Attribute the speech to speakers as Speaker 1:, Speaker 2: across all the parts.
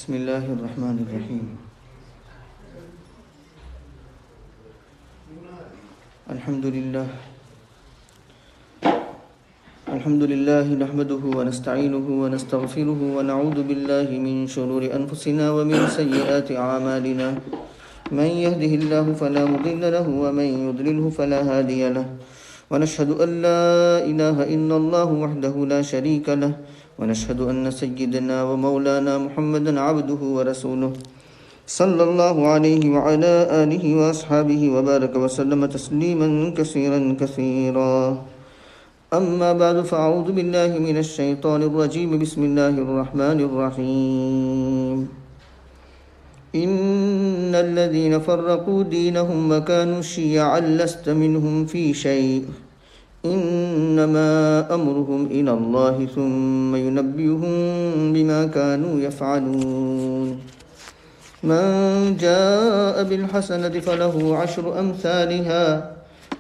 Speaker 1: بسم الله الرحمن الرحيم. الحمد لله نحمده ونستعينه ونستغفره ونعوذ بالله من شرور أنفسنا ومن سيئات أعمالنا. من يهده الله فلا مضل له ومن يضلله فلا هادي له. ونشهد أن لا إله إلا الله وحده لا شريك له. ونشهد أن سيدنا ومولانا محمدا عبده ورسوله صلى الله عليه وعلى آله وأصحابه وبارك وسلم تسليما كثيرا كثيرا. أما بعد فأعوذ بالله من الشيطان الرجيم. بسم الله الرحمن الرحيم. إن الذين فرقوا دينهم وكانوا شيعا لست منهم في شيء إنما أمرهم إلى الله ثم ينبئهم بما كانوا يفعلون. من جاء بالحسنة فله 10 أمثالها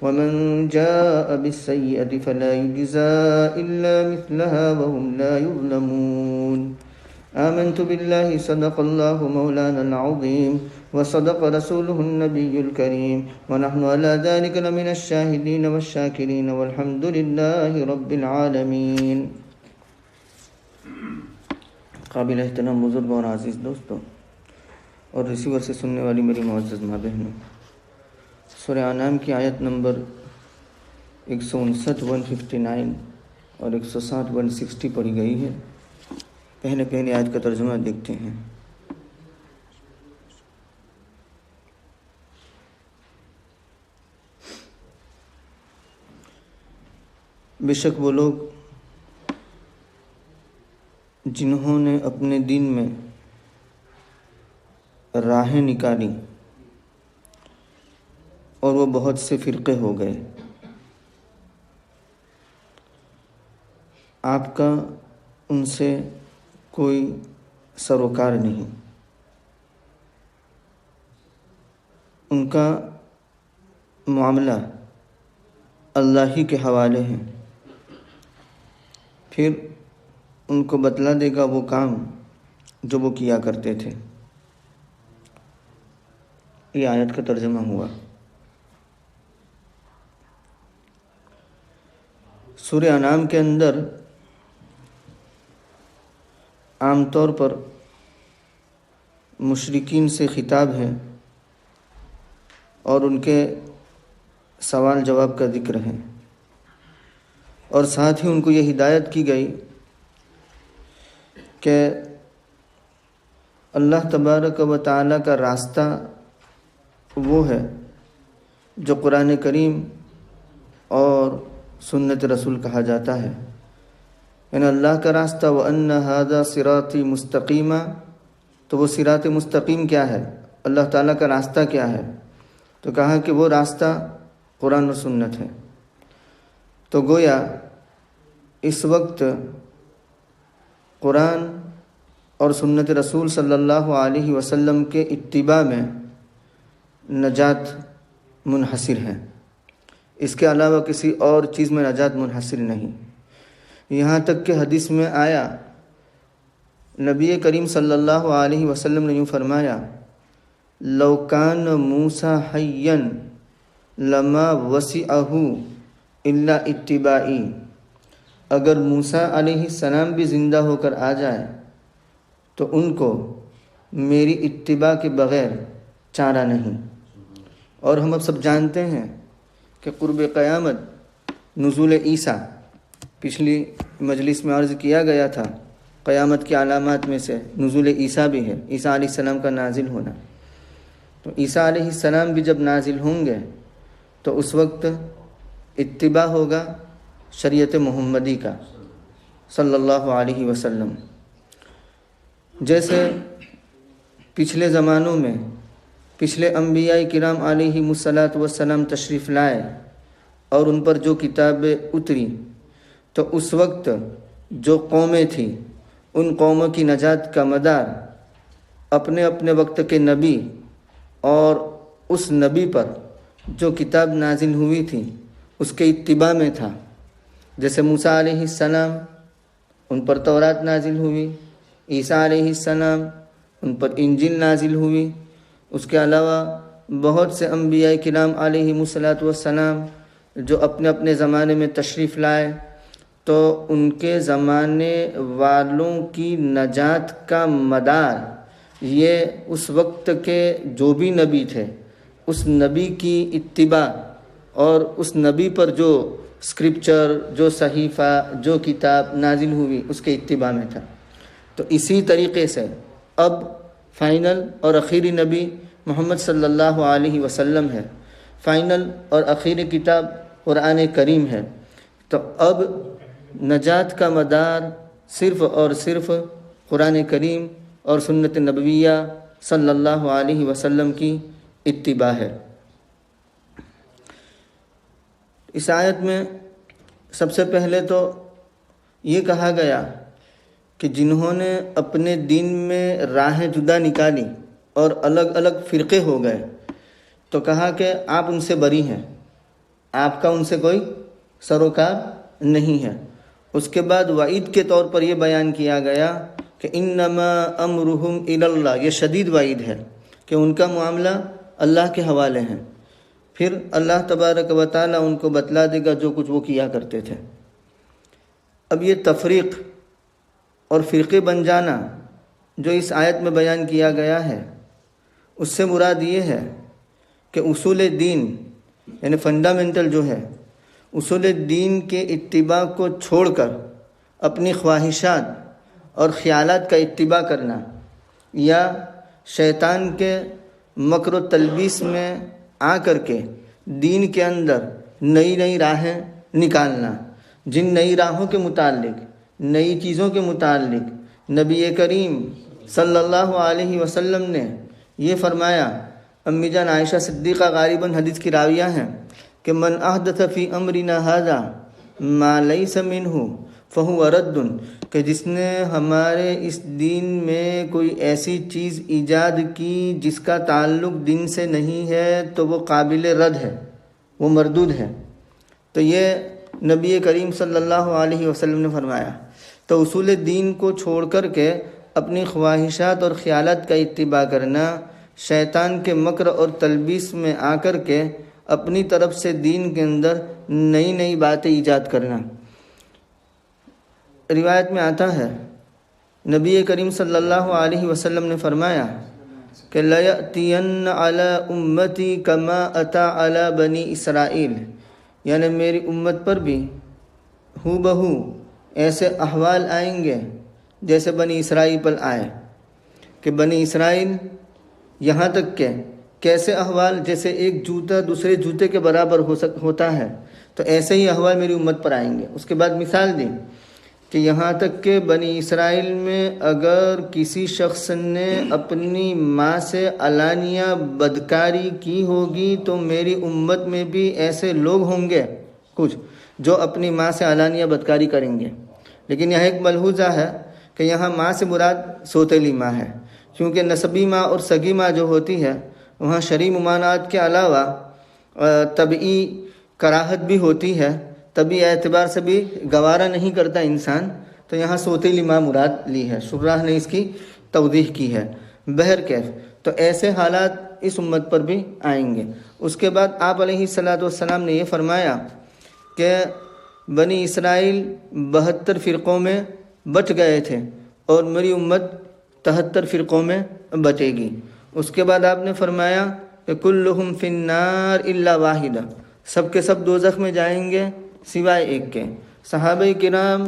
Speaker 1: ومن جاء بالسيئة فلا يجزى إلا مثلها وهم لا يظلمون. آمنت بالله صدق الله مولانا العظيم وصدق رسوله النبي الكريم ونحن على ذلك لمن الشاهدين والشاكرين والحمد لله رب العالمين. قابل احترام بزرگ اور عزیز دوستوں اور ریسیور سے سننے والی میری معزز ماں بہنوں، سورہ انعام کی آیت نمبر 159 159 اور 160 160 پڑھی گئی ہے. پہلے آیت کا ترجمہ دیکھتے ہیں. بے شک وہ لوگ جنہوں نے اپنے دین میں راہیں نکالی اور وہ بہت سے فرقے ہو گئے، آپ کا ان سے کوئی سروکار نہیں. ان کا معاملہ اللہ ہی کے حوالے ہے. پھر ان کو بتلا دے گا وہ کام جو وہ کیا کرتے تھے. یہ آیت کا ترجمہ ہوا. سورہ انعام کے اندر عام طور پر مشرکین سے خطاب ہے اور ان کے سوال جواب کا ذکر ہے، اور ساتھ ہی ان کو یہ ہدایت کی گئی کہ اللہ تبارک و تعالیٰ کا راستہ وہ ہے جو قرآن کریم اور سنت رسول کہا جاتا ہے. یعنی اللہ کا راستہ وَأَنَّ هَذَا صِرَاطِي مُسْتَقِيمًا، تو وہ صراط مستقیم کیا ہے، اللہ تعالیٰ کا راستہ کیا ہے؟ تو کہا کہ وہ راستہ قرآن و سنت ہے. تو گویا اس وقت قرآن اور سنت رسول صلی اللہ علیہ وسلم کے اتباع میں نجات منحصر ہے، اس کے علاوہ کسی اور چیز میں نجات منحصر نہیں. یہاں تک کہ حدیث میں آیا، نبی کریم صلی اللہ علیہ وسلم نے یوں فرمایا، لو کان موسیٰ حیا لما وسعہ الا اتباعی، اگر موسیٰ علیہ السلام بھی زندہ ہو کر آ جائے تو ان کو میری اتباع کے بغیر چارہ نہیں. اور ہم اب سب جانتے ہیں کہ قرب قیامت نزول عیسیٰ، پچھلی مجلس میں عرض کیا گیا تھا قیامت کی علامات میں سے نزول عیسیٰ بھی ہے، عیسیٰ علیہ السلام کا نازل ہونا. تو عیسیٰ علیہ السلام بھی جب نازل ہوں گے تو اس وقت اتباع ہوگا شریعت محمدی کا صلی اللہ علیہ وسلم. جیسے پچھلے زمانوں میں پچھلے انبیاء کرام علیہ الصلاۃ والسلام تشریف لائے اور ان پر جو کتابیں اتری، تو اس وقت جو قومیں تھیں ان قوموں کی نجات کا مدار اپنے اپنے وقت کے نبی اور اس نبی پر جو کتاب نازل ہوئی تھی اس کے اتباع میں تھا. جیسے موسیٰ علیہ السلام، ان پر تورات نازل ہوئی، عیسیٰ علیہ السلام ان پر انجیل نازل ہوئی۔ اس کے علاوہ بہت سے انبیاء کرام علیہم الصلاۃ والسلام جو اپنے اپنے زمانے میں تشریف لائے، تو ان کے زمانے والوں کی نجات کا مدار یہ اس وقت کے جو بھی نبی تھے اس نبی کی اتباع اور اس نبی پر جو اسکرپچر، جو صحیفہ، جو کتاب نازل ہوئی اس کے اتباع میں تھا۔ تو اسی طریقے سے اب فائنل اور آخری نبی محمد صلی اللہ علیہ وسلم ہے، فائنل اور آخری کتاب قرآن کریم ہے۔ تو اب نجات کا مدار صرف اور صرف قرآن کریم اور سنت نبویہ صلی اللہ علیہ وسلم کی اتباع ہے۔ اس آیت میں سب سے پہلے تو یہ کہا گیا کہ جنہوں نے اپنے دین میں راہیں جدا نکالی اور الگ الگ فرقے ہو گئے، تو کہا کہ آپ ان سے بری ہیں، آپ کا ان سے کوئی سروکار نہیں ہے۔ اس کے بعد وعید کے طور پر یہ بیان کیا گیا کہ انما امرہم الی اللہ، یہ شدید وعید ہے کہ ان کا معاملہ اللہ کے حوالے ہیں۔ پھر اللہ تبارک و تعالیٰ ان کو بتلا دے گا جو کچھ وہ کیا کرتے تھے۔ اب یہ تفریق اور فرقے بن جانا جو اس آیت میں بیان کیا گیا ہے، اس سے مراد یہ ہے کہ اصول دین یعنی فنڈامنٹل جو ہے، اصول دین کے اتباع کو چھوڑ کر اپنی خواہشات اور خیالات کا اتباع کرنا، یا شیطان کے مکر و تلبیس میں آ کر کے دین کے اندر نئی نئی راہیں نکالنا، جن نئی راہوں کے متعلق، نئی چیزوں کے متعلق نبی کریم صلی اللہ علیہ وسلم نے یہ فرمایا۔ امی جان عائشہ صدیقہ غالباً حدیث کی راویہ ہیں کہ من احدث فی امرنا ھذا ما لیس منہ فہو رد، کہ جس نے ہمارے اس دین میں کوئی ایسی چیز ایجاد کی جس کا تعلق دین سے نہیں ہے تو وہ قابل رد ہے، وہ مردود ہے۔ تو یہ نبی کریم صلی اللہ علیہ وسلم نے فرمایا۔ تو اصول دین کو چھوڑ کر کے اپنی خواہشات اور خیالات کا اتباع کرنا، شیطان کے مکر اور تلبیس میں آ کر کے اپنی طرف سے دین کے اندر نئی نئی باتیں ایجاد کرنا۔ روایت میں آتا ہے نبی کریم صلی اللہ علیہ وسلم نے فرمایا کہ لَيَأْتِيَنَّ عَلَىٰ أُمَّتِي كَمَا أَتَىٰ عَلَىٰ بَنِي اسرائیل، یعنی میری امت پر بھی ہو بہو ایسے احوال آئیں گے جیسے بنی اسرائیل پر آئے۔ کہ بنی اسرائیل یہاں تک کہ کیسے احوال، جیسے ایک جوتا دوسرے جوتے کے برابر ہوتا ہے، تو ایسے ہی احوال میری امت پر آئیں گے۔ اس کے بعد مثال دی کہ یہاں تک کہ بنی اسرائیل میں اگر کسی شخص نے اپنی ماں سے علانیہ بدکاری کی ہوگی تو میری امت میں بھی ایسے لوگ ہوں گے کچھ جو اپنی ماں سے علانیہ بدکاری کریں گے۔ لیکن یہاں ایک ملحوظہ ہے کہ یہاں ماں سے مراد سوتیلی ماں ہے، کیونکہ نسبی ماں اور سگی ماں جو ہوتی ہے وہاں شرعی ممانعات کے علاوہ طبعی کراہت بھی ہوتی ہے، طبعی اعتبار سے بھی گوارا نہیں کرتا انسان، تو یہاں سوتیلی ماں مراد لی ہے۔ شراح نے اس کی توضیح کی ہے۔ بہرکیف تو ایسے حالات اس امت پر بھی آئیں گے۔ اس کے بعد آپ علیہ الصلاۃ والسلام نے یہ فرمایا کہ بنی اسرائیل 72 فرقوں میں بٹ گئے تھے اور میری امت 73 فرقوں میں بٹے گی۔ اس کے بعد آپ نے فرمایا کہ کلہم فی النار الا واحدہ، سب کے سب دوزخ میں جائیں گے سوائے ایک کے۔ صحابہ کرام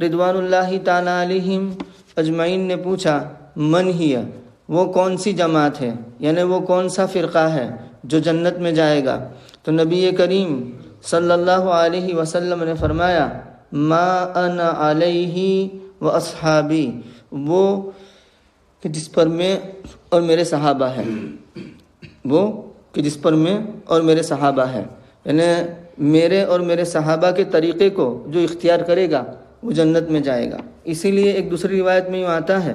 Speaker 1: رضوان اللہ تعالی علیہم اجمعین نے پوچھا من ہی، وہ کون سی جماعت ہے، یعنی وہ کون سا فرقہ ہے جو جنت میں جائے گا؟ تو نبی کریم صلی اللہ علیہ وسلم نے فرمایا ما انا علیہ و اصحابی، وہ کہ جس پر میں اور میرے صحابہ ہیں، وہ کہ جس پر میں اور میرے صحابہ ہیں، یعنی میرے اور میرے صحابہ کے طریقے کو جو اختیار کرے گا وہ جنت میں جائے گا۔ اسی لیے ایک دوسری روایت میں یوں آتا ہے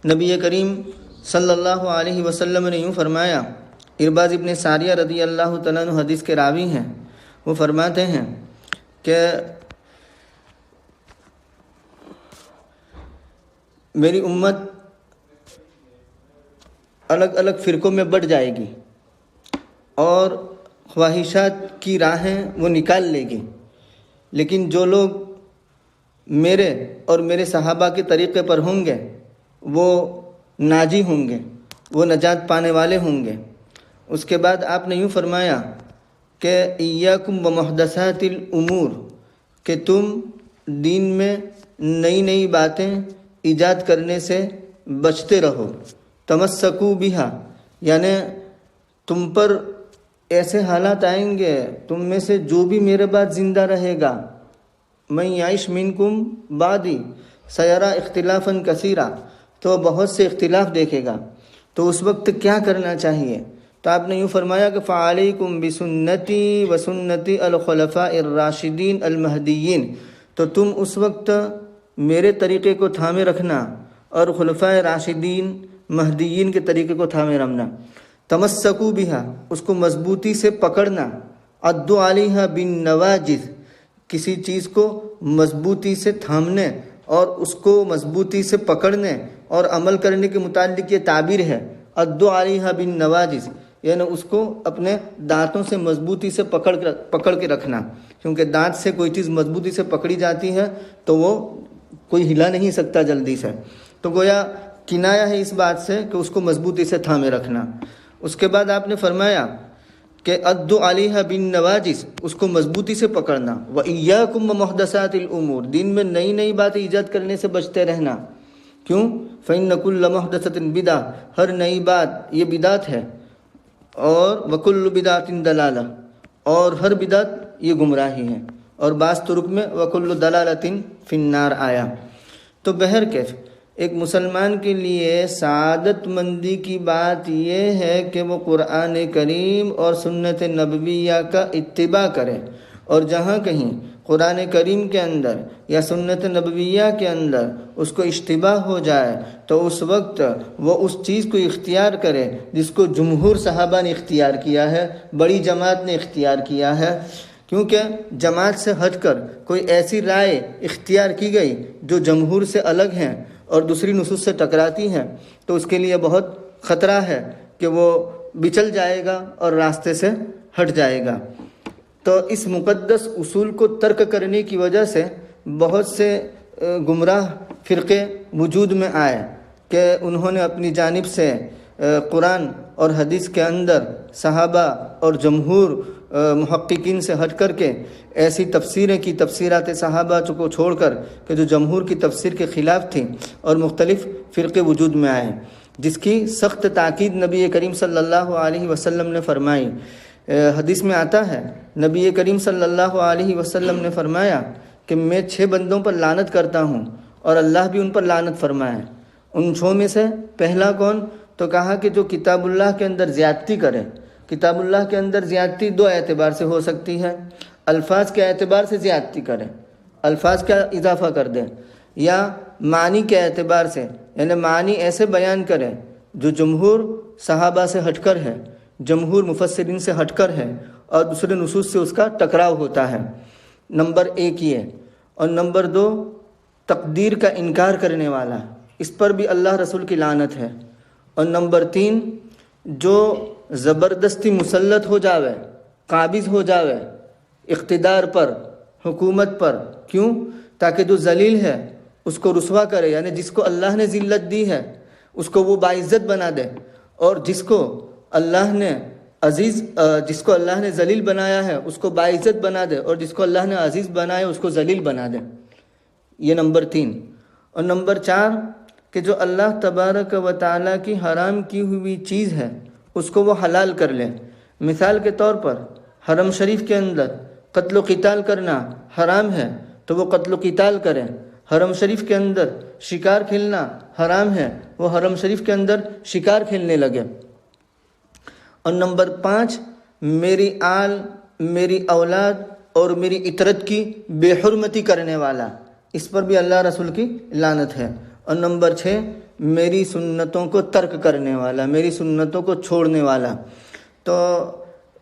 Speaker 1: نبی کریم صلی اللہ علیہ وسلم نے یوں فرمایا، ارباز ابن ساریہ رضی اللہ تعالیٰ عنہ حدیث کے راوی ہیں، وہ فرماتے ہیں کہ میری امت الگ الگ فرقوں میں بٹ جائے گی اور خواہشات کی راہیں وہ نکال لے گی، لیکن جو لوگ میرے اور میرے صحابہ کے طریقے پر ہوں گے وہ ناجی ہوں گے، وہ نجات پانے والے ہوں گے۔ اس کے بعد آپ نے یوں فرمایا کہ ایاکم ومحدثات الامور، کہ تم دین میں نئی نئی باتیں ایجاد کرنے سے بچتے رہو۔ تمسکو بہا، یعنی تم پر ایسے حالات آئیں گے، تم میں سے جو بھی میرے بعد زندہ رہے گا، من یعش منکم بعدی سیرا اختلافا کثیرا، تو بہت سے اختلاف دیکھے گا۔ تو اس وقت کیا کرنا چاہیے؟ تو آپ نے یوں فرمایا کہ فعلیکم بسنتی وسنتی الخلفاء الراشدین المہدیین، تو تم اس وقت میرے طریقے کو تھامے رکھنا اور خلفائے راشدین مہدیین کے طریقے کو تھامے رکھنا۔ تمسکو بہا، اس کو مضبوطی سے پکڑنا۔ عضوا علیہا بالنواجذ، کسی چیز کو مضبوطی سے تھامنے اور اس کو مضبوطی سے پکڑنے اور عمل کرنے کے متعلق یہ تعبیر ہے۔ عضوا علیہا بالنواجذ، یعنی اس کو اپنے دانتوں سے مضبوطی سے پکڑ کے رکھنا، کیونکہ دانت سے کوئی چیز مضبوطی سے پکڑی جاتی ہے تو وہ کوئی ہلا نہیں سکتا جلدی سے، تو گویا کنایا ہے اس بات سے کہ اس کو مضبوطی سے تھامے رکھنا۔ اس کے بعد آپ نے فرمایا کہ عضوا علیہا بالنواجذ، اس کو مضبوطی سے پکڑنا۔ وَإِيَّاكُمْ وَمُحْدَثَاتِ الْأُمُورِ، دین میں نئی نئی باتیں ایجاد کرنے سے بچتے رہنا۔ کیوں؟ فَإِنَّ كُلَّ مُحْدَثَةٍ بِدْعَةٌ، ہر نئی بات یہ بدعت ہے، اور وَكُلُّ بِدْعَةٍ ضَلَالَةٌ، اور ہر بدعت یہ گمراہی ہے، اور بعض طرق میں وَكُلُّ ضَلَالَةٍ فِي النَّارِ آیا۔ تو بہرکیف ایک مسلمان کے لیے سعادت مندی کی بات یہ ہے کہ وہ قرآن کریم اور سنت نبویہ کا اتباع کرے، اور جہاں کہیں قرآن کریم کے اندر یا سنت نبویہ کے اندر اس کو اشتباہ ہو جائے تو اس وقت وہ اس چیز کو اختیار کرے جس کو جمہور صحابہ نے اختیار کیا ہے، بڑی جماعت نے اختیار کیا ہے۔ کیونکہ جماعت سے ہٹ کر کوئی ایسی رائے اختیار کی گئی جو جمہور سے الگ ہیں اور دوسری نصوص سے ٹکراتی ہیں تو اس کے لیے بہت خطرہ ہے کہ وہ بچل جائے گا اور راستے سے ہٹ جائے گا۔ تو اس مقدس اصول کو ترک کرنے کی وجہ سے بہت سے گمراہ فرقے وجود میں آئے کہ انہوں نے اپنی جانب سے قرآن اور حدیث کے اندر صحابہ اور جمہور محققین سے ہٹ کر کے ایسی تفسیریں کی، تفسیرات صحابہ کو چھوڑ کر کہ جو جمہور کی تفسیر کے خلاف تھیں، اور مختلف فرقے وجود میں آئے، جس کی سخت تاکید نبی کریم صلی اللہ علیہ وسلم نے فرمائی۔ حدیث میں آتا ہے نبی کریم صلی اللہ علیہ وسلم نے فرمایا کہ میں 6 بندوں پر لعنت کرتا ہوں اور اللہ بھی ان پر لعنت فرمائے۔ ان 6 میں سے پہلا کون؟ تو کہا کہ جو کتاب اللہ کے اندر زیادتی کرے۔ کتاب اللہ کے اندر زیادتی 2 اعتبار سے ہو سکتی ہے، الفاظ کے اعتبار سے زیادتی کرے، الفاظ کا اضافہ کر دے، یا معنی کے اعتبار سے، یعنی معنی ایسے بیان کرے جو جمہور صحابہ سے ہٹ کر ہے، جمہور مفسرین سے ہٹ کر ہے اور دوسرے نصوص سے اس کا ٹکراؤ ہوتا ہے۔ نمبر 1 یہ، اور نمبر 2 تقدیر کا انکار کرنے والا، اس پر بھی اللہ رسول کی لعنت ہے۔ اور نمبر 3 جو زبردستی مسلط ہو جاوے، قابض ہو جاوے اقتدار پر، حکومت پر، کیوں؟ تاکہ جو ذلیل ہے اس کو رسوا کرے، یعنی جس کو اللہ نے ذلت دی ہے اس کو وہ باعزت بنا دے، اور جس کو اللہ نے جس کو اللہ نے ذلیل بنایا ہے اس کو باعزت بنا دے، اور جس کو اللہ نے عزیز بنایا اس کو ذلیل بنا دے۔ یہ نمبر 3۔ اور نمبر 4 کہ جو اللہ تبارک و تعالیٰ کی حرام کی ہوئی چیز ہے اس کو وہ حلال کر لے۔ مثال کے طور پر حرم شریف کے اندر قتل و قتال کرنا حرام ہے تو وہ قتل و قتال کرے۔ حرم شریف کے اندر شکار کھیلنا حرام ہے، وہ حرم شریف کے اندر شکار کھیلنے لگے۔ اور نمبر 5 میری آل، میری اولاد اور میری عترت کی بے حرمتی کرنے والا، اس پر بھی اللہ رسول کی لعنت ہے۔ اور نمبر 6 میری سنتوں کو ترک کرنے والا، میری سنتوں کو چھوڑنے والا۔ تو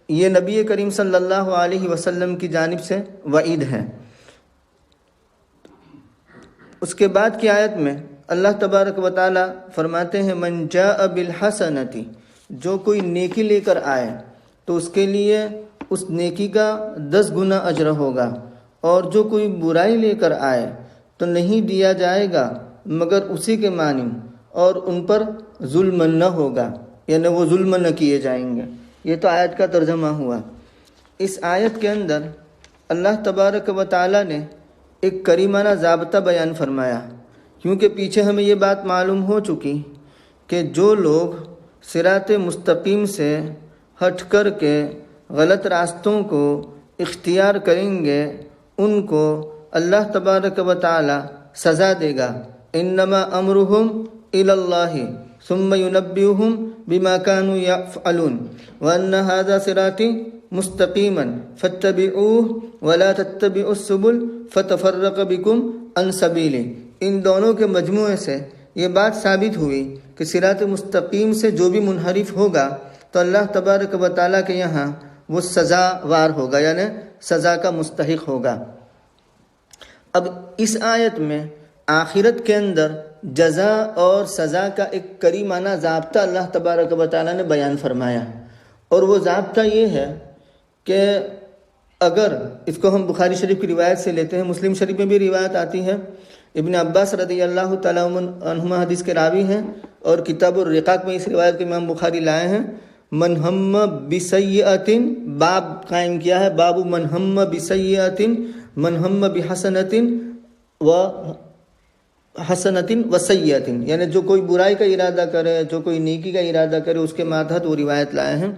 Speaker 1: یہ نبی کریم صلی اللہ علیہ وسلم کی جانب سے وعید ہے۔ اس کے بعد کی آیت میں اللہ تبارک و تعالی فرماتے ہیں من جاء بالحسنتی، جو کوئی نیکی لے کر آئے تو اس کے لیے اس نیکی کا 10 گنا اجر ہوگا، اور جو کوئی برائی لے کر آئے تو نہیں دیا جائے گا مگر اسی کے مانند، اور ان پر ظلم نہ ہوگا، یعنی وہ ظلم نہ کیے جائیں گے۔ یہ تو آیت کا ترجمہ ہوا۔ اس آیت کے اندر اللہ تبارک و تعالی نے ایک کریمانہ ضابطہ بیان فرمایا، کیونکہ پیچھے ہمیں یہ بات معلوم ہو چکی کہ جو لوگ صراط مستقیم سے ہٹ کر کے غلط راستوں کو اختیار کریں گے ان کو اللہ تبارک و تعالی سزا دے گا۔ انما امرهم الی اللہ ثم ينبئهم بما كانوا يفعلون وان هذا صراطی مستقیما فاتبعوه ولا تتبعوا السبل فتفرق بكم عن سبیلہ۔ ان دونوں کے مجموعے سے یہ بات ثابت ہوئی کہ صراط مستقیم سے جو بھی منحرف ہوگا تو اللہ تبارک و تعالیٰ کے یہاں وہ سزا وار ہوگا، یعنی سزا کا مستحق ہوگا۔ اب اس آیت میں آخرت کے اندر جزا اور سزا کا ایک کریمانہ ضابطہ اللہ تبارک و تعالیٰ نے بیان فرمایا، اور وہ ضابطہ یہ ہے کہ اگر اس کو ہم بخاری شریف کی روایت سے لیتے ہیں، مسلم شریف میں بھی روایت آتی ہے، ابن عباس رضی اللہ تعالیٰ عنہما حدیث کے راوی ہیں، اور کتاب الرقاق میں اس روایت کو امام بخاری لائے ہیں۔ من ہم بسیئۃ، باب قائم کیا ہے، باب من ہم بسیئۃ من ہم بحسنۃ و سیئۃ، یعنی جو کوئی برائی کا ارادہ کرے، جو کوئی نیکی کا ارادہ کرے، اس کے ماتحت وہ روایت لائے ہیں۔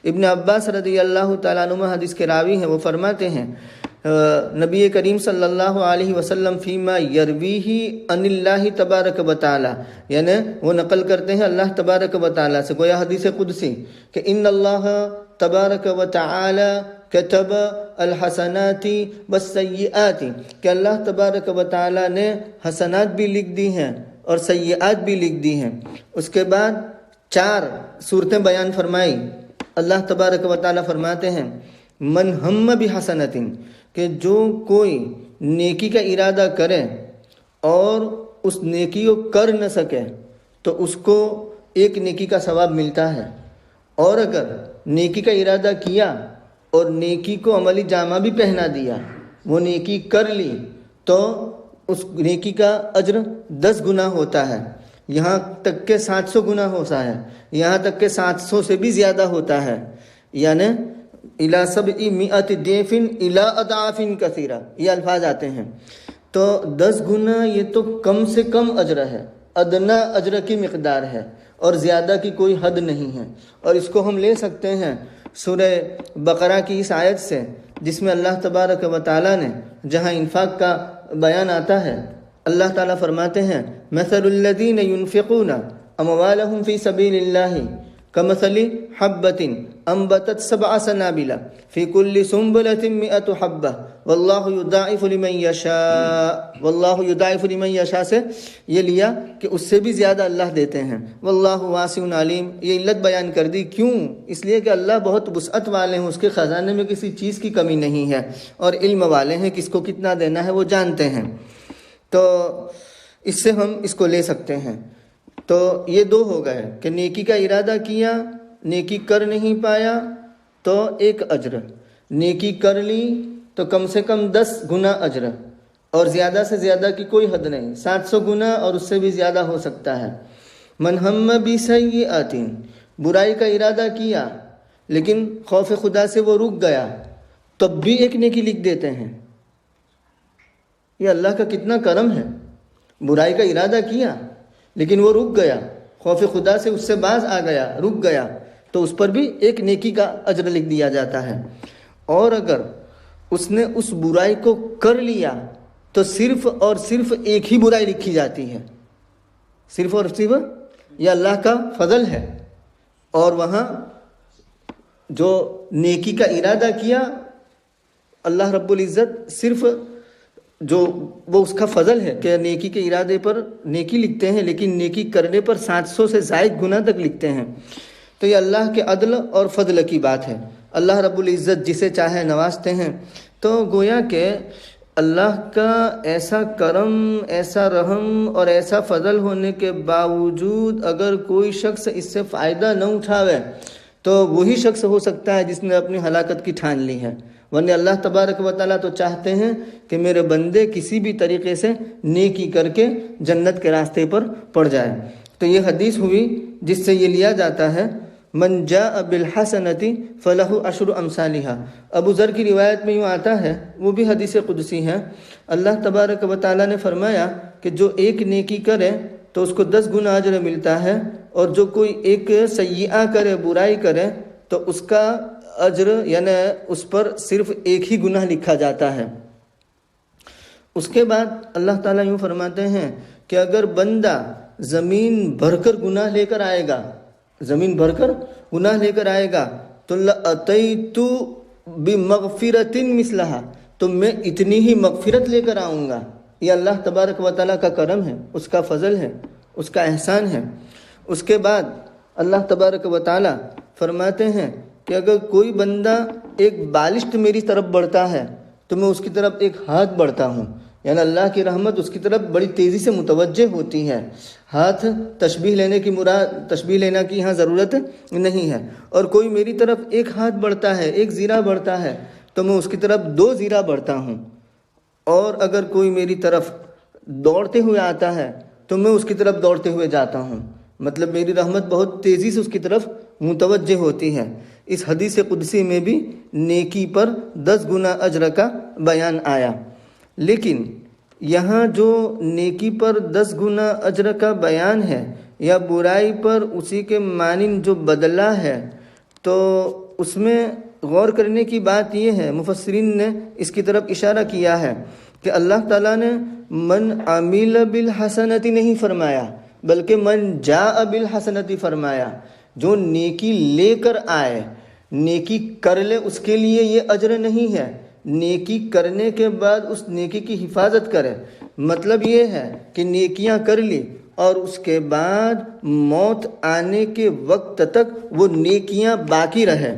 Speaker 1: ابن عباس رضی اللہ تعالیٰ عنہ حدیث کے راوی ہیں، وہ فرماتے ہیں نبی کریم صلی اللہ علیہ وسلم فیما یرویہ عن اللہ تبارک و تعالی، یعنی وہ نقل کرتے ہیں اللہ تبارک و تعالی سے، گویا حدیث قدسی، کہ ان اللہ تبارک و تعالی کتب الحسنات والسیئات، کہ اللہ تبارک و تعالی نے حسنات بھی لکھ دی ہیں اور سیئات بھی لکھ دی ہیں۔ اس کے بعد 4 صورتیں بیان فرمائی۔ اللہ تبارک و تعالی فرماتے ہیں من ہم بحسنۃ، کہ جو کوئی نیکی کا ارادہ کرے اور اس نیکی کو کر نہ سکے تو اس کو ایک نیکی کا ثواب ملتا ہے، اور اگر نیکی کا ارادہ کیا اور نیکی کو عملی جامہ بھی پہنا دیا، وہ نیکی کر لی تو اس نیکی کا اجر 10 گنا ہوتا ہے، یہاں تک کہ 700 گنا ہوتا ہے، یہاں تک کہ 700 سے بھی زیادہ ہوتا ہے، یعنی الی 700 ضعف الی اضعاف کثیرہ، یہ الفاظ آتے ہیں۔ تو 10 گنا یہ تو کم سے کم اجر ہے، ادنا اجر کی مقدار ہے، اور زیادہ کی کوئی حد نہیں ہے۔ اور اس کو ہم لے سکتے ہیں سورہ بقرہ کی اس آیت سے، جس میں اللہ تبارک و تعالیٰ نے جہاں انفاق کا بیان آتا ہے، اللہ تعالیٰ فرماتے ہیں مثل الذین ينفقون اموالهم فی سبیل اللہ کمثل حبۃ انبتت 7 سنابل فی کل سنبلۃ 100 حبۃ واللہ یضاعف لمن یشاء، واللہ یضاعف لمن یشاء سے یہ لیا کہ اس سے بھی زیادہ اللہ دیتے ہیں، واللہ واسع علیم۔ یہ علت بیان کر دی، کیوں؟ اس لیے کہ اللہ بہت وسعت والے ہیں، اس کے خزانے میں کسی چیز کی کمی نہیں ہے، اور علم والے ہیں، کس کو کتنا دینا ہے وہ جانتے ہیں۔ تو اس سے ہم اس کو لے سکتے ہیں۔ تو یہ 2 ہو گئے کہ نیکی کا ارادہ کیا، نیکی کر نہیں پایا تو 1 اجر، نیکی کر لی تو کم سے کم 10 گنا اجر، اور زیادہ سے زیادہ کی کوئی حد نہیں، 700 گنا اور اس سے بھی زیادہ ہو سکتا ہے۔ من ہم بسیئۃ، برائی کا ارادہ کیا لیکن خوف خدا سے وہ رک گیا، تب بھی 1 نیکی لکھ دیتے ہیں۔ یہ اللہ کا کتنا کرم ہے، برائی کا ارادہ کیا لیکن وہ رک گیا، خوف خدا سے اس سے باز آ گیا، رک گیا، تو اس پر بھی 1 نیکی کا اجر لکھ دیا جاتا ہے۔ اور اگر اس نے اس برائی کو کر لیا تو صرف اور صرف 1 ہی برائی لکھی جاتی ہے، صرف اور صرف، یہ اللہ کا فضل ہے۔ اور وہاں جو نیکی کا ارادہ کیا، اللہ رب العزت صرف جو وہ اس کا فضل ہے کہ نیکی کے ارادے پر نیکی لکھتے ہیں، لیکن نیکی کرنے پر 700 سے زائد گنا تک لکھتے ہیں۔ تو یہ اللہ کے عدل اور فضل کی بات ہے، اللہ رب العزت جسے چاہے نوازتے ہیں۔ تو گویا کہ اللہ کا ایسا کرم، ایسا رحم اور ایسا فضل ہونے کے باوجود اگر کوئی شخص اس سے فائدہ نہ اٹھاوے تو وہی شخص ہو سکتا ہے جس نے اپنی ہلاکت کی ٹھان لی ہے، ورنہ اللہ تبارک و تعالیٰ تو چاہتے ہیں کہ میرے بندے کسی بھی طریقے سے نیکی کر کے جنت کے راستے پر پڑ جائے۔ تو یہ حدیث ہوئی جس سے یہ لیا جاتا ہے من جاء بالحسنۃ فلہ عشر امثالھا۔ ابو ذر کی روایت میں یوں آتا ہے، وہ بھی حدیث قدسی ہے، اللہ تبارک و تعالیٰ نے فرمایا کہ جو ایک نیکی کرے تو اس کو 10 گنا اجر ملتا ہے، اور جو کوئی ایک سیئہ کرے، برائی کرے، تو اس کا اجر یعنی اس پر صرف ایک ہی گناہ لکھا جاتا ہے۔ اس کے بعد اللہ تعالیٰ یوں فرماتے ہیں کہ اگر بندہ زمین بھر کر گناہ لے کر آئے گا، زمین بھر کر گناہ لے کر آئے گا تو لَأَتَيْتُ بِمَغْفِرَةٍ مِثْلَهَا، تو میں اتنی ہی مغفرت لے کر آؤں گا۔ یہ اللہ تبارک و تعالیٰ کا کرم ہے، اس کا فضل ہے، اس کا احسان ہے۔ اس کے بعد اللہ تبارک و تعالیٰ فرماتے ہیں کہ اگر کوئی بندہ ایک بالشت میری طرف بڑھتا ہے تو میں اس کی طرف ایک ہاتھ بڑھتا ہوں، یعنی اللہ کی رحمت اس کی طرف بڑی تیزی سے متوجہ ہوتی ہے۔ ہاتھ تشبیہ لینا کی یہاں ضرورت نہیں ہے۔ اور کوئی میری طرف ایک ہاتھ بڑھتا ہے، ایک زیرہ بڑھتا ہے، تو میں اس کی طرف 2 زیرہ بڑھتا ہوں۔ اور اگر کوئی میری طرف دوڑتے ہوئے آتا ہے تو میں اس کی طرف دوڑتے ہوئے جاتا ہوں، مطلب میری رحمت بہت تیزی سے اس کی طرف متوجہ ہوتی ہے۔ اس حدیث قدسی میں بھی نیکی پر 10 گنا اجر کا بیان آیا، لیکن یہاں جو نیکی پر 10 گنا اجر کا بیان ہے یا برائی پر اسی کے مانند جو بدلہ ہے، تو اس میں غور کرنے کی بات یہ ہے، مفسرین نے اس کی طرف اشارہ کیا ہے کہ اللہ تعالیٰ نے من عمل بالحسنۃ نہیں فرمایا، بلکہ من جاء بالحسنۃ فرمایا۔ جو نیکی لے کر آئے، نیکی کر لے، اس کے لیے یہ اجر نہیں ہے، نیکی کرنے کے بعد اس نیکی کی حفاظت کرے۔ مطلب یہ ہے کہ نیکیاں کر لی اور اس کے بعد موت آنے کے وقت تک وہ نیکیاں باقی رہے۔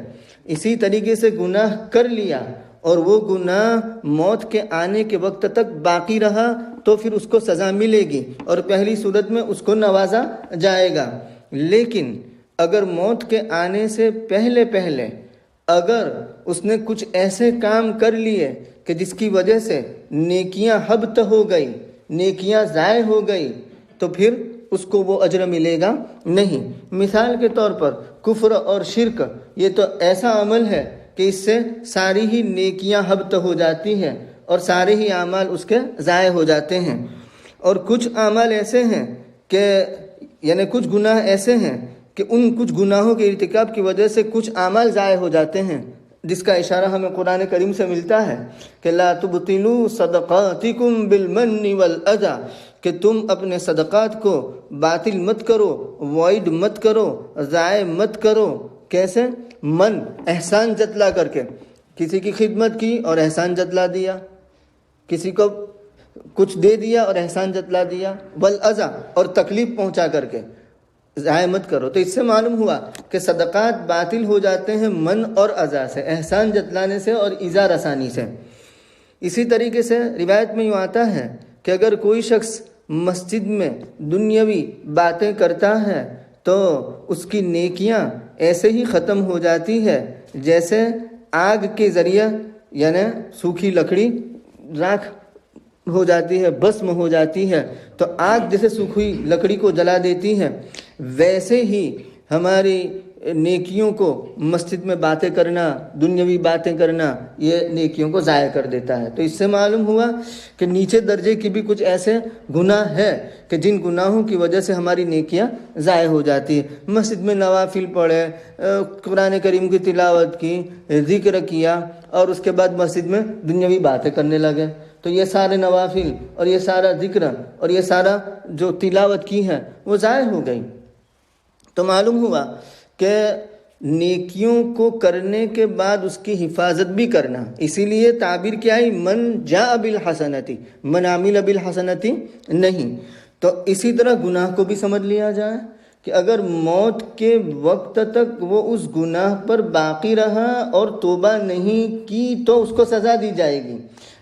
Speaker 1: اسی طریقے سے گناہ کر لیا اور وہ گناہ موت کے آنے کے وقت تک باقی رہا تو پھر اس کو سزا ملے گی اور پہلی صورت میں اس کو نوازا جائے گا۔ لیکن اگر موت کے آنے سے پہلے اگر اس نے کچھ ایسے کام کر لیے کہ جس کی وجہ سے نیکیاں حبط ہو گئی، نیکیاں ضائع ہو گئی، تو پھر اس کو وہ اجر ملے گا نہیں۔ مثال کے طور پر کفر اور شرک، یہ تو ایسا عمل ہے کہ اس سے ساری ہی نیکیاں حبط ہو جاتی ہیں اور سارے ہی اعمال اس کے ضائع ہو جاتے ہیں۔ اور کچھ اعمال ایسے ہیں کہ یعنی کچھ گناہ ایسے ہیں کہ ان کچھ گناہوں کے ارتکاب کی وجہ سے کچھ اعمال ضائع ہو جاتے ہیں، جس کا اشارہ ہمیں قرآن کریم سے ملتا ہے کہ لا تبطلوا صدقاتکم بالمن والاذى، کہ تم اپنے صدقات کو باطل مت کرو، وائڈ مت کرو، ضائع مت کرو۔ کیسے؟ من، احسان جتلا کر کے، کسی کی خدمت کی اور احسان جتلا دیا، کسی کو کچھ دے دیا اور احسان جتلا دیا، والاذى، اور تکلیف پہنچا کر کے، ضائع مت کرو۔ تو اس سے معلوم ہوا کہ صدقات باطل ہو جاتے ہیں من اور اذى سے، احسان جتلانے سے اور ایذا رسانی سے۔ اسی طریقے سے روایت میں یوں آتا ہے کہ اگر کوئی شخص مسجد میں دنیاوی باتیں کرتا ہے تو اس کی نیکیاں ایسے ہی ختم ہو جاتی ہے جیسے آگ کے ذریعہ یعنی سوکھی لکڑی راکھ ہو جاتی ہے، بھسم ہو جاتی ہے، تو آگ جیسے سوکھی لکڑی کو جلا دیتی ہے، ویسے ہی ہماری نیکیوں کو مسجد میں باتیں کرنا، دنیاوی باتیں کرنا، یہ نیکیوں کو ضائع کر دیتا ہے۔ تو اس سے معلوم ہوا کہ نیچے درجے کی بھی کچھ ایسے گناہ ہے کہ جن گناہوں کی وجہ سے ہماری نیکیاں ضائع ہو جاتی ہیں۔ مسجد میں نوافل پڑھے، قرآن کریم کی تلاوت کی، ذکر کیا، اور اس کے بعد مسجد میں دنیاوی باتیں کرنے لگے، تو یہ سارے نوافل اور یہ سارا ذکر اور یہ سارا جو تلاوت کی ہے وہ ضائع ہو گئی۔ تو معلوم ہوا کہ نیکیوں کو کرنے کے بعد اس کی حفاظت بھی کرنا، اسی لیے تعبیر کیا ہے، من جاء بالحسنۃ، من عمل بالحسنۃ نہیں۔ تو اسی طرح گناہ کو بھی سمجھ لیا جائے کہ اگر موت کے وقت تک وہ اس گناہ پر باقی رہا اور توبہ نہیں کی تو اس کو سزا دی جائے گی،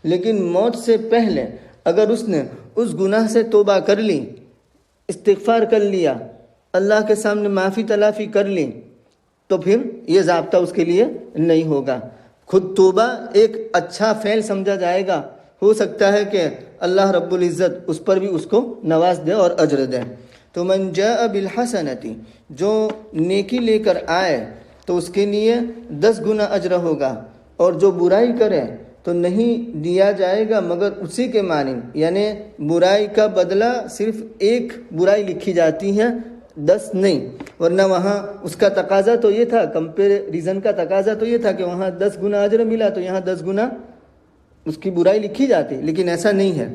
Speaker 1: لیکن موت سے پہلے اگر اس نے اس گناہ سے توبہ کر لی، استغفار کر لیا، اللہ کے سامنے معافی تلافی کر لی، تو پھر یہ ضابطہ اس کے لیے نہیں ہوگا۔ خود توبہ ایک اچھا فعل سمجھا جائے گا، ہو سکتا ہے کہ اللہ رب العزت اس پر بھی اس کو نواز دے اور اجر دے۔ تو من جاء بالحسنۃ، جو نیکی لے کر آئے تو اس کے لیے 10 گنا اجر ہوگا، اور جو برائی کرے تو نہیں دیا جائے گا مگر اسی کے مانند، یعنی برائی کا بدلہ صرف ایک برائی لکھی جاتی ہے، 10 نہیں، ورنہ وہاں اس کا تقاضا تو یہ تھا، کمپیریزن کا تقاضا تو یہ تھا کہ وہاں 10 گنا اجر ملا تو یہاں 10 گنا اس کی برائی لکھی جاتی، لیکن ایسا نہیں ہے۔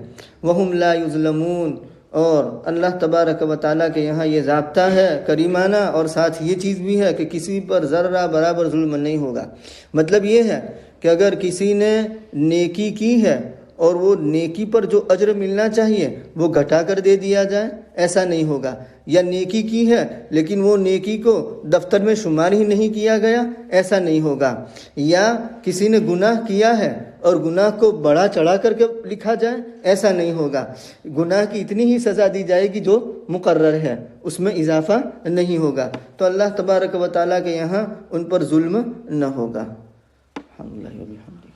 Speaker 1: وَهُمْ لَا يُظْلَمُونَ، اور اللہ تبارک و تعالیٰ کے یہاں یہ ضابطہ ہے کریمانہ، اور ساتھ یہ چیز بھی ہے کہ کسی پر ذرہ برابر ظلم نہیں ہوگا۔ مطلب یہ ہے کہ اگر کسی نے نیکی کی ہے اور وہ نیکی پر جو اجر ملنا چاہیے وہ گھٹا کر دے دیا جائے، ایسا نہیں ہوگا۔ یا نیکی کی ہے لیکن وہ نیکی کو دفتر میں شمار ہی نہیں کیا گیا، ایسا نہیں ہوگا۔ یا کسی نے گناہ کیا ہے اور گناہ کو بڑا چڑھا کر کے لکھا جائے، ایسا نہیں ہوگا۔ گناہ کی اتنی ہی سزا دی جائے گی جو مقرر ہے، اس میں اضافہ نہیں ہوگا۔ تو اللہ تبارک و تعالیٰ کے یہاں ان پر ظلم نہ ہوگا۔ الحمدللہ۔